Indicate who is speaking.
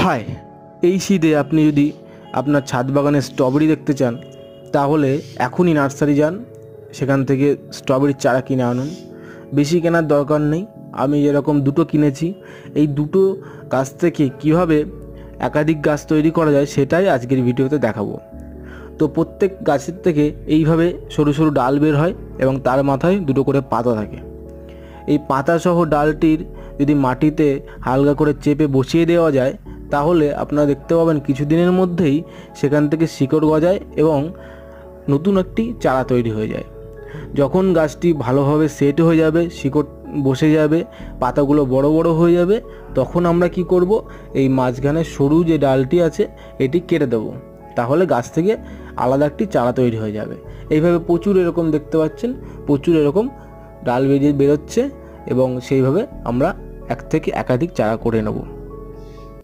Speaker 1: High, এই শীতে আপনি যদি আপনার ছাদ বাগানে স্ট্রবেরি দেখতে চান তাহলে এখনই নার্সারি যান, সেখান থেকে স্ট্রবেরির চারা কিনে আনুন। বেশি কেনার দরকার নেই। আমি যেরকম দুটো কিনেছি, এই দুটো গাছ থেকে কিভাবে একাধিক গাছ তৈরি করা যায় সেটাই আজকের ভিডিওতে দেখাবো। তো প্রত্যেক গাছের থেকে এইভাবে সরু সরু ডাল বের হয় এবং তার মাথায় দুটো করে পাতা থাকে। এই পাতাসহ ডালটির যদি মাটিতে হালকা করে চেপে বসিয়ে দেওয়া যায় তাহলে আপনারা দেখতে পাবেন কিছুদিনের মধ্যেই সেখান থেকে শিকড় গজায় এবং নতুন একটি চারা তৈরি হয়ে যায়। যখন গাছটি ভালোভাবে সেট হয়ে যাবে, শিকড় বসে যাবে, পাতাগুলো বড় বড় হয়ে যাবে, তখন আমরা কি করব, এই মাঝখানে সরু যে ডালটি আছে এটি কেটে দেবো। তাহলে গাছ থেকে আলাদা একটি চারা তৈরি হয়ে যাবে। এইভাবে প্রচুর এরকম দেখতে পাচ্ছেন, প্রচুর এরকম ডাল বেরোচ্ছে এবং সেইভাবে আমরা এক থেকে একাধিক চারা করে নেব।